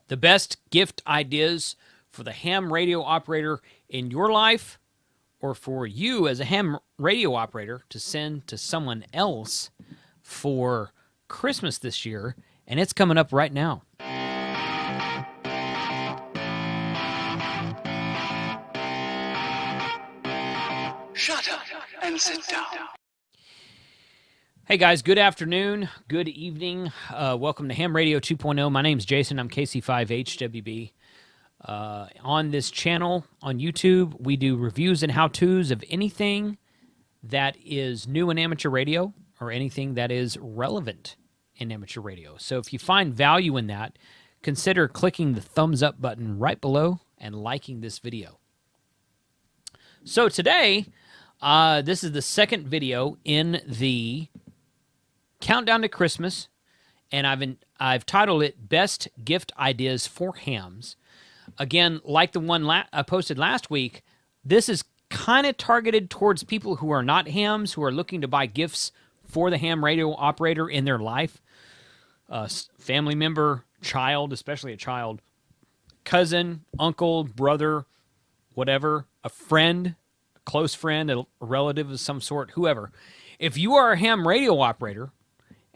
The best gift ideas for the ham radio operator in your life, or for you as a ham radio operator to send to someone else for Christmas this year, and it's coming up right now. Shut up and sit down. Hey guys, good afternoon, good evening. Welcome to Ham Radio 2.0. My name's Jason. I'm KC5HWB. On this channel on YouTube, we do reviews and how-tos of anything that is new in amateur radio or anything that is relevant in amateur radio. So if you find value in that, consider clicking the thumbs up button right below and liking this video. So today, this is the second video in the Countdown to Christmas, and I've titled it Best Gift Ideas for Hams. Again, like the one I posted last week, this is kind of targeted towards people who are not hams, who are looking to buy gifts for the ham radio operator in their life. Family member, child, especially a child, cousin, uncle, brother, whatever, a friend, a close friend, a relative of some sort, whoever. If you are a ham radio operator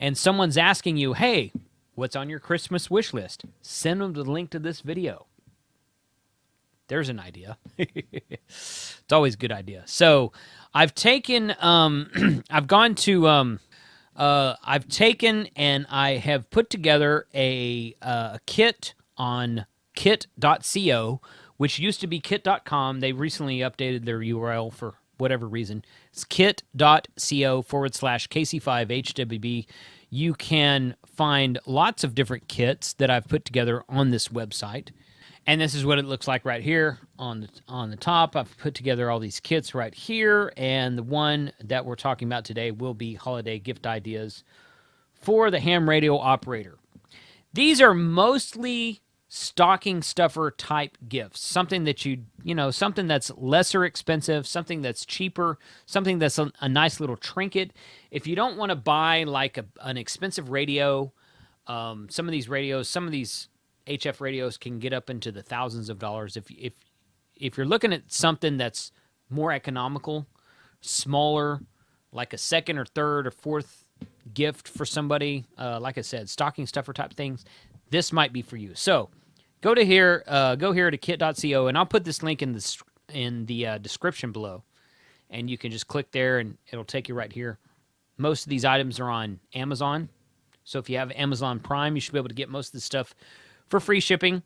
and someone's asking you, hey, what's on your Christmas wish list? Send them the link to this video. There's an idea. It's always a good idea. So I've taken, I've taken and I have put together a kit on kit.co, which used to be kit.com. They recently updated their URL for whatever reason. It's kit.co/KC5HWB. You can find lots of different kits that I've put together on this website. And this is what it looks like right here on the top. I've put together all these kits right here, and the one that we're talking about today will be holiday gift ideas for the ham radio operator. These are mostly stocking stuffer type gifts, something that something that's lesser expensive, something that's cheaper, something that's a nice little trinket. If you don't want to buy like an expensive radio, some of these HF radios can get up into the thousands of dollars. If you're looking at something that's more economical, smaller, like a second or third or fourth gift for somebody, like I said, stocking stuffer type things, this might be for you. So go here to kit.co, and I'll put this link in the description below, and you can just click there and it'll take you right here. Most of these items are on Amazon, so if you have Amazon Prime, you should be able to get most of this stuff for free shipping.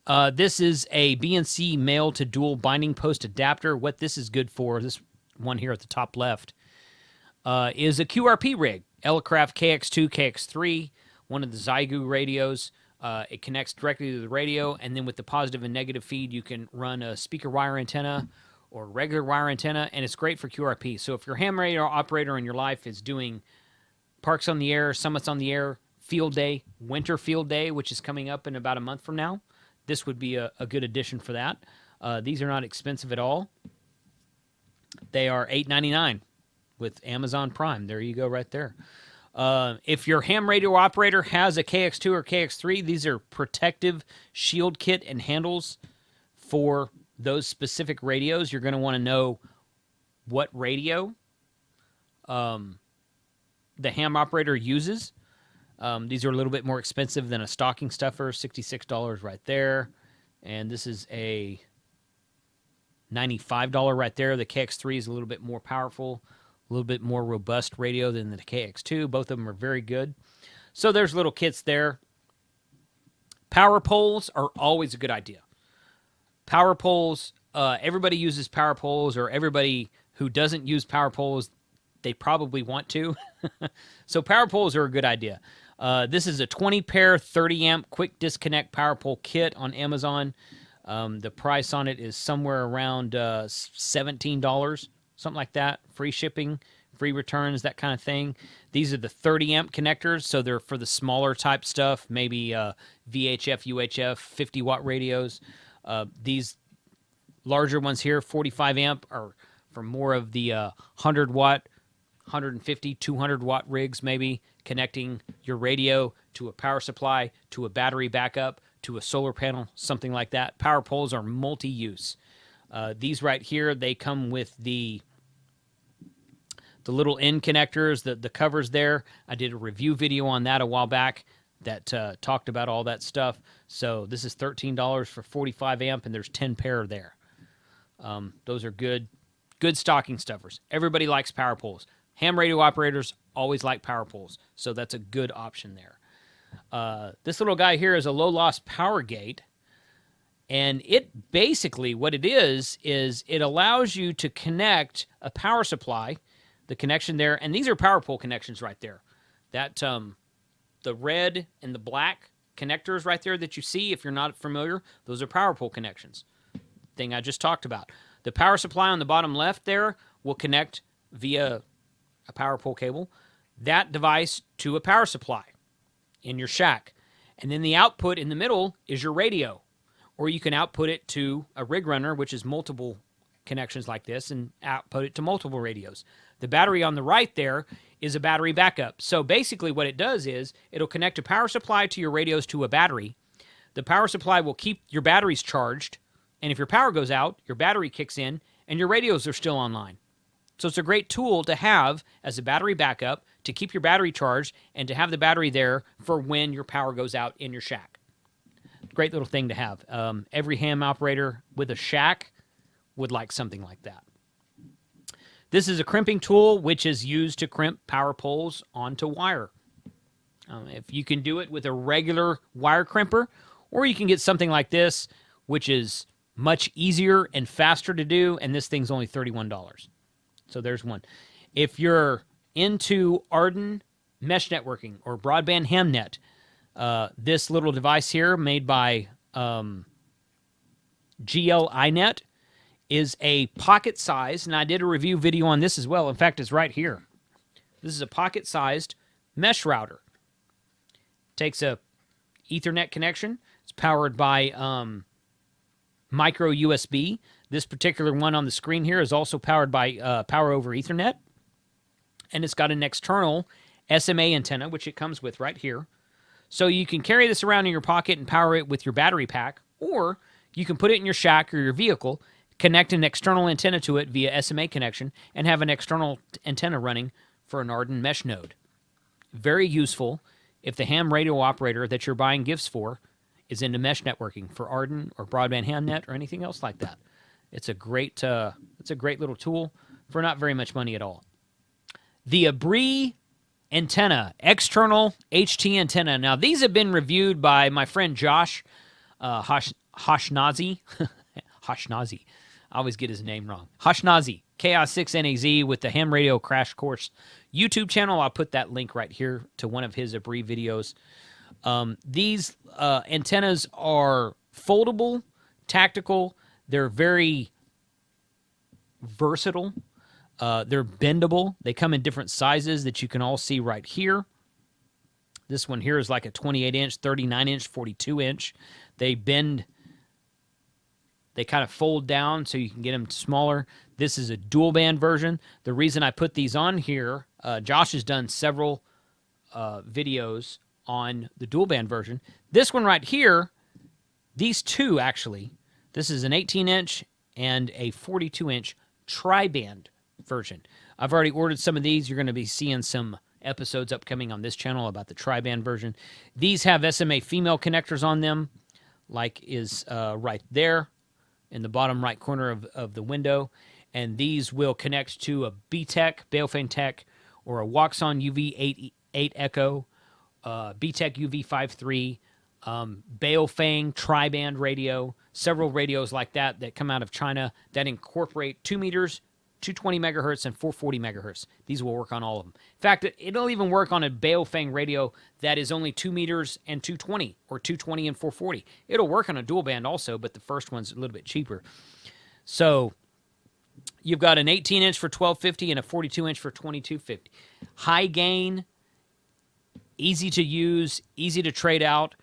This is a BNC male to dual binding post adapter. What this is good for, this one here at the top left, is a QRP rig. Elecraft KX2, KX3, one of the Zygu radios. It connects directly to the radio, and then with the positive and negative feed, you can run a speaker wire antenna or regular wire antenna, and it's great for QRP. So if your ham radio operator in your life is doing Parks on the Air, Summits on the Air, Field Day, Winter Field Day, which is coming up in about a month from now, this would be a good addition for that. These are not expensive at all. They are $8.99 with Amazon Prime. There you go right there. If your ham radio operator has a KX2 or KX3, these are protective shield kit and handles for those specific radios. You're going to want to know what radio the ham operator uses. These are a little bit more expensive than a stocking stuffer, $66 right there. And this is a $95 right there. The KX3 is a little bit more powerful, a little bit more robust radio than the KX2. Both of them are very good. So there's little kits there. Power poles are always a good idea. Power poles, everybody uses power poles, or everybody who doesn't use power poles, they probably want to. So power poles are a good idea. This is a 20-pair 30-amp quick disconnect power pole kit on Amazon. The price on it is somewhere around $17, something like that. Free shipping, free returns, that kind of thing. These are the 30-amp connectors, so they're for the smaller type stuff, maybe VHF, UHF, 50-watt radios. These larger ones here, 45-amp, are for more of the 100-watt, 150, 200-watt rigs, maybe, connecting your radio to a power supply, to a battery backup, to a solar panel, something like that. Power poles are multi-use. These right here, they come with the little end connectors, the covers there. I did a review video on that a while back that talked about all that stuff. So this is $13 for 45 amp, and there's 10 pair there. Those are good stocking stuffers. Everybody likes power poles. Ham radio operators always like power poles, so that's a good option there. This little guy here is a low-loss power gate, and it basically, what it is it allows you to connect a power supply, the connection there, and these are power pole connections right there. That the red and the black connectors right there that you see, if you're not familiar, those are power pole connections. Thing I just talked about. The power supply on the bottom left there will connect via a power pole cable that device to a power supply in your shack. And then the output in the middle is your radio. Or you can output it to a rig runner, which is multiple connections like this, and output it to multiple radios. The battery on the right there is a battery backup. So basically what it does is it'll connect a power supply to your radios to a battery. The power supply will keep your batteries charged, and if your power goes out, your battery kicks in, and your radios are still online. So it's a great tool to have as a battery backup to keep your battery charged and to have the battery there for when your power goes out in your shack. Great little thing to have. Every ham operator with a shack would like something like that. This is a crimping tool, which is used to crimp power poles onto wire. If you can do it with a regular wire crimper, or you can get something like this, which is much easier and faster to do, and this thing's only $31. So there's one. If you're into Arden mesh networking or broadband hamnet, this little device here made by GLINet is a pocket-sized, and I did a review video on this as well. In fact, it's right here. This is a pocket-sized mesh router. Takes a Ethernet connection. It's powered by micro USB. This particular one on the screen here is also powered by power over Ethernet. And it's got an external SMA antenna, which it comes with right here. So you can carry this around in your pocket and power it with your battery pack, or you can put it in your shack or your vehicle, connect an external antenna to it via SMA connection, and have an external antenna running for an Arden mesh node. Very useful if the ham radio operator that you're buying gifts for is into mesh networking for Arden or broadband hamnet or anything else like that. It's a great little tool for not very much money at all. The Abri antenna, external HT antenna. Now, these have been reviewed by my friend Josh Hashnazi. Hashnazi. I always get his name wrong. Hashnazi, Chaos6NAZ with the Ham Radio Crash Course YouTube channel. I'll put that link right here to one of his Abri videos. These antennas are foldable, tactical. They're very versatile. They're bendable. They come in different sizes that you can all see right here. This one here is like a 28-inch, 39-inch, 42-inch. They bend. They kind of fold down so you can get them smaller. This is a dual band version. The reason I put these on here, Josh has done several videos on the dual band version. This one right here, these two actually, this is an 18-inch and a 42-inch tri-band version. I've already ordered some of these. You're going to be seeing some episodes upcoming on this channel about the tri-band version. These have SMA female connectors on them, like is right there in the bottom right corner of the window. And these will connect to a BTEC, Baofeng Tech, or a Waxon UV8 Echo, BTEC UV53, Baofeng tri-band radio, several radios like that that come out of China that incorporate 2 meters, 220 megahertz, and 440 megahertz. These will work on all of them. In fact, it'll even work on a Baofeng radio that is only 2 meters and 220, or 220 and 440. It'll work on a dual band also, but the first one's a little bit cheaper. So you've got an 18-inch for $12.50 and a 42-inch for $22.50. High gain, easy to use, easy to trade out,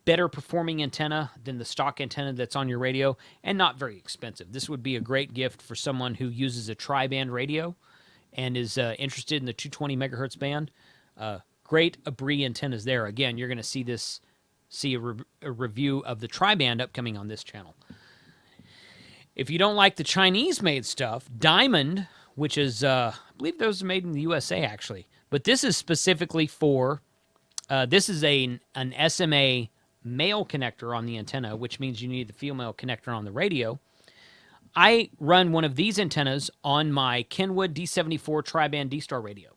better performing antenna than the stock antenna that's on your radio, and not very expensive. This would be a great gift for someone who uses a tri-band radio and is interested in the 220 megahertz band. Great Abri antennas there. Again, you're going to see this see a review of the tri-band upcoming on this channel. If you don't like the Chinese-made stuff, Diamond, which is, I believe those are made in the USA, actually. But this is specifically for, this is an SMA male connector on the antenna, which means you need the female connector on the radio. I run one of these antennas on my Kenwood D74 tri-band D-Star radio.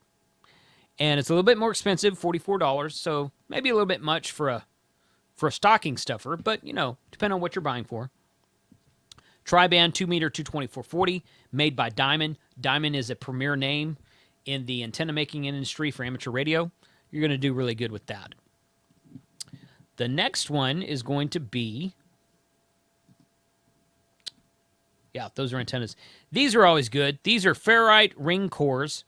And it's a little bit more expensive, $44, so maybe a little bit much for a stocking stuffer, but, you know, depending on what you're buying for. Tri-band 2-meter 224/40, made by Diamond. Diamond is a premier name in the antenna making industry for amateur radio. You're going to do really good with that. The next one is going to be, yeah, those are antennas. These are always good. These are ferrite ring cores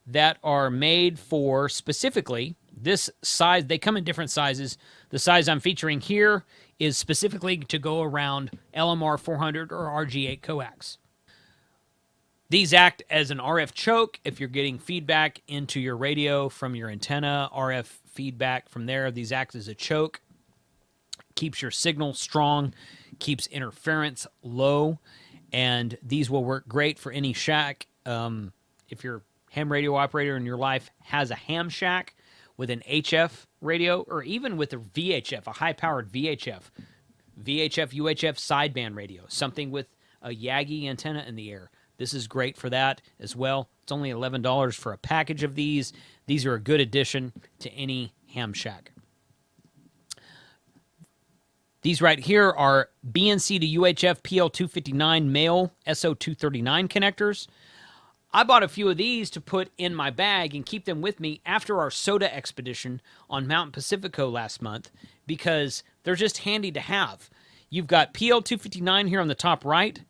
that are made for specifically this size. They come in different sizes. The size I'm featuring here is specifically to go around LMR 400 or RG8 coax. These act as an RF choke if you're getting feedback into your radio from your antenna, RF feedback from there. These act as a choke. Keeps your signal strong, keeps interference low, and these will work great for any shack. If your ham radio operator in your life has a ham shack with an HF radio, or even with a VHF, a high-powered VHF, UHF sideband radio, something with a Yagi antenna in the air. This is great for that as well. It's only $11 for a package of these. These are a good addition to any ham shack. These right here are BNC to UHF PL259 male SO239 connectors. I bought a few of these to put in my bag and keep them with me after our soda expedition on Mount Pacifico last month because they're just handy to have. You've got PL259 here on the top right.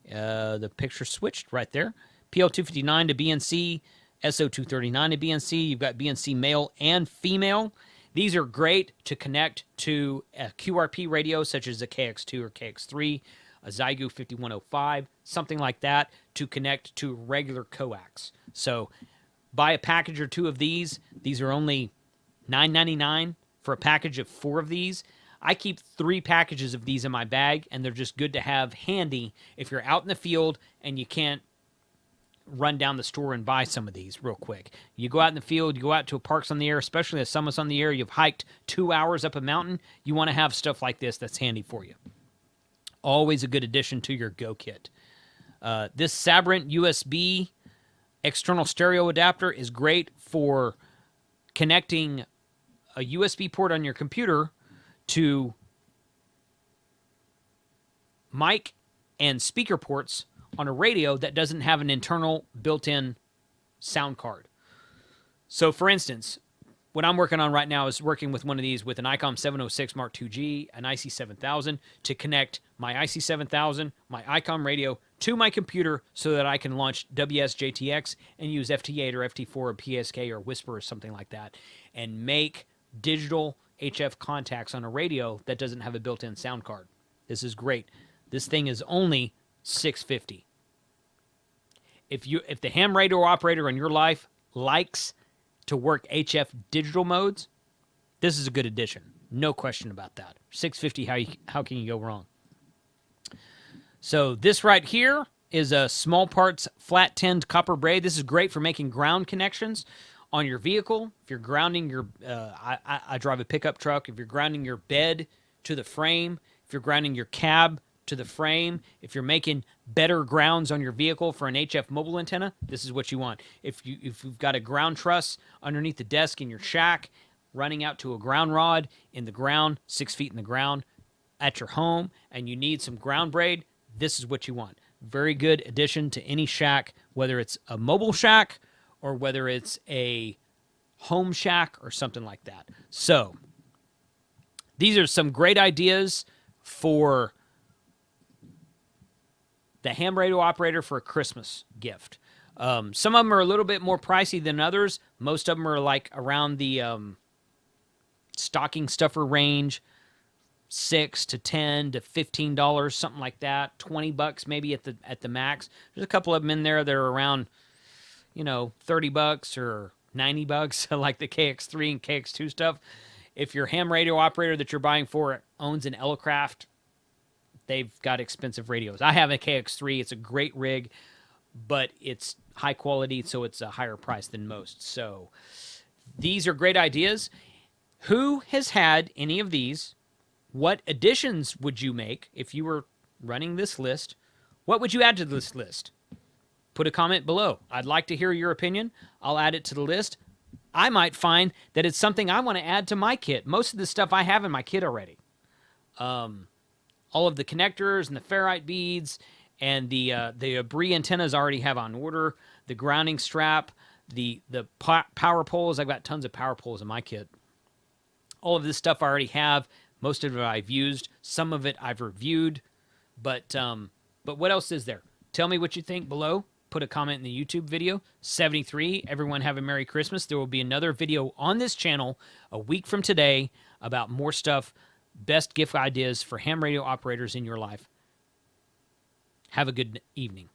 The picture switched right there. PL259 to BNC, SO239 to BNC. You've got BNC male and female. These are great to connect to a QRP radio such as a KX2 or KX3, a Zygu 5105, something like that, to connect to regular coax. So buy a package or two of these. These are only $9.99 for a package of 4 of these. I keep 3 packages of these in my bag, and they're just good to have handy if you're out in the field and you can't run down the store and buy some of these real quick. You go out in the field, you go out to a parks on the air, especially a summit's on the air, you've hiked 2 hours up a mountain, you want to have stuff like this that's handy for you. Always a good addition to your Go kit. This Sabrent USB external stereo adapter is great for connecting a USB port on your computer to mic and speaker ports on a radio that doesn't have an internal built-in sound card. So, for instance, what I'm working on right now is working with one of these with an ICOM 706 Mark IIG, an IC7000, to connect my IC7000, my ICOM radio, to my computer so that I can launch WSJTX and use FT8 or FT4 or PSK or Whisper or something like that and make digital HF contacts on a radio that doesn't have a built-in sound card. This is great. This thing is only $650. If the ham radio operator in your life likes to work HF digital modes, this is a good addition. No question about that. $650, how can you go wrong? So this right here is a small parts flat tinned copper braid. This is great for making ground connections on your vehicle. If you're grounding your, I drive a pickup truck. If you're grounding your bed to the frame, if you're grounding your cab to the frame, if you're making better grounds on your vehicle for an HF mobile antenna, this is what you want. If you've got a ground truss underneath the desk in your shack, running out to a ground rod in the ground, 6 feet in the ground at your home, and you need some ground braid, this is what you want. Very good addition to any shack, whether it's a mobile shack or whether it's a home shack or something like that. So these are some great ideas for the ham radio operator for a Christmas gift. Some of them are a little bit more pricey than others. Most of them are like around the stocking stuffer range, $6 to $10 to $15, something like that. $20 maybe at the max. There's a couple of them in there that are around, $30 or $90, like the KX3 and KX2 stuff. if your ham radio operator that you're buying for owns an Elecraft, they've got expensive radios. I have a KX3. It's a great rig, but it's high quality, so it's a higher price than most. So these are great ideas. Who has had any of these? What additions would you make if you were running this list? What would you add to this list? Put a comment below. I'd like to hear your opinion. I'll add it to the list. I might find that it's something I want to add to my kit. Most of the stuff I have in my kit already. All of the connectors and the ferrite beads and the Abri antennas I already have on order. The grounding strap, the power poles. I've got tons of power poles in my kit. All of this stuff I already have. Most of it I've used. Some of it I've reviewed. But what else is there? Tell me what you think below. Put a comment in the YouTube video. 73, everyone have a Merry Christmas. There will be another video on this channel a week from today about more stuff, best gift ideas for ham radio operators in your life. Have a good evening.